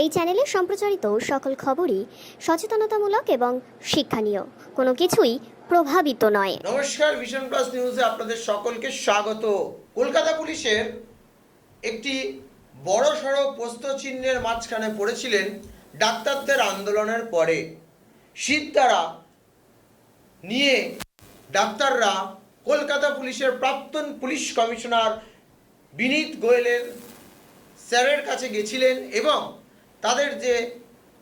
এই চ্যানেলে সম্প্রচারিত সকল খবরই সচেতনতামূলক এবং শিক্ষণীয়, কোনো কিছুই প্রভাবিত নয়। নমস্কার, ভিশন প্লাস নিউজে আপনাদের সকলকে স্বাগত। কলকাতা পুলিশের একটি বড়সড় প্রশ্নচিহ্নের মাঝখানে পড়েছিলেন ডাক্তারদের আন্দোলনের পরে। সিদ্ধারা নিয়ে ডাক্তাররা কলকাতা পুলিশের প্রাক্তন পুলিশ কমিশনার বিনীত গোয়েলের স্যারের কাছে গেছিলেন এবং তাদের যে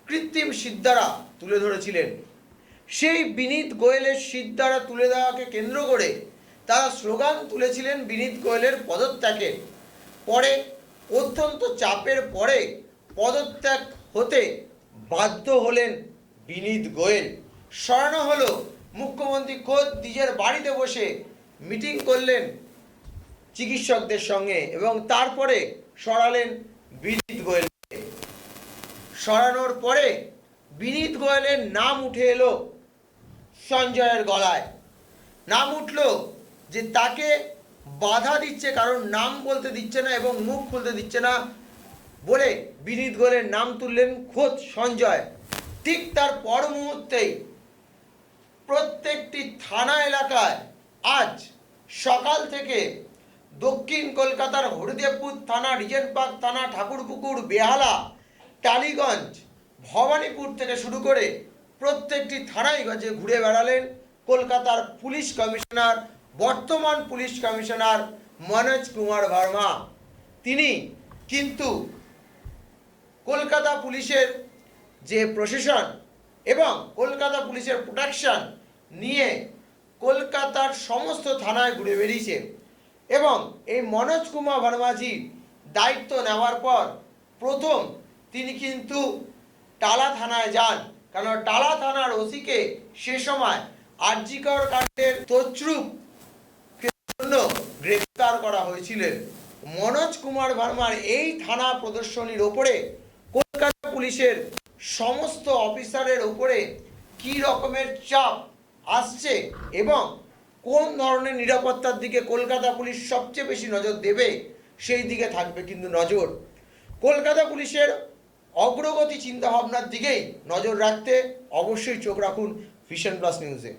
কৃত্রিম সিদ্ধারা তুলে ধরেছিলেন, সেই বিনীত গোয়েলের সিদ্ধারা তুলে দেওয়াকে কেন্দ্র করে তারা স্লোগান তুলেছিলেন বিনীত গোয়েলের পদত্যাগের। পরে অত্যন্ত চাপের পরে পদত্যাগ হতে বাধ্য হলেন বিনীত গোয়েল। সরানো হলো, মুখ্যমন্ত্রী খোদ নিজের বাড়িতে বসে মিটিং করলেন চিকিৎসকদের সঙ্গে এবং তারপরে সরালেন বিনীত গোয়েলকে। সরানোর পরে বিনীত গোয়েলের নাম উঠে এলো সঞ্জয়ের গলায়। নাম উঠল যে তাকে বাধা দিচ্ছে, কারণ নাম বলতে দিচ্ছে না এবং মুখ খুলতে দিচ্ছে না বলে বিনীত গোয়েলের নাম তুললেন খোদ সঞ্জয়। ঠিক তার পর মুহূর্তেই প্রত্যেকটি থানা এলাকায় আজ সকাল থেকে দক্ষিণ কলকাতার হরিদেবপুর থানা, রিজেন্ট পার্ক থানা, ঠাকুরপুকুর, বেহালা, টালিগঞ্জ, ভবানীপুর থেকে শুরু করে প্রত্যেকটি থানায় গঞ্জে ঘুরে বেড়ালেন কলকাতার পুলিশ কমিশনার, বর্তমান পুলিশ কমিশনার মনোজ কুমার ভার্মা। তিনি কিন্তু কলকাতা পুলিশের যে প্রশাসন এবং কলকাতা পুলিশের প্রোটেকশন নিয়ে কলকাতার সমস্ত থানায় ঘুরে বেরিয়েছে এবং এই মনোজ কুমার ভার্মাজি দায়িত্ব নেওয়ার পর প্রথম তিনি কিন্তু টালা থানায় যান, কারণ টালা থানার ওসিকে সে সময় আরজিকর কাণ্ডের তছরূপ জন্য গ্রেফতার করা হয়েছিলেন। মনোজ কুমার ভার্মার এই থানা প্রদর্শনীর ওপরে কলকাতা পুলিশের সমস্ত অফিসারের উপরে কি রকমের চাপ আসছে এবং কোন ধরনের নিরাপত্তার দিকে কলকাতা পুলিশ সবচেয়ে বেশি নজর দেবে, সেই দিকে থাকবে কিন্তু নজর। কলকাতা পুলিশের অগ্রগতি চিন্তাভাবনার দিকেই নজর রাখতে অবশ্যই চোখ রাখুন ভিশন প্লাস নিউজে।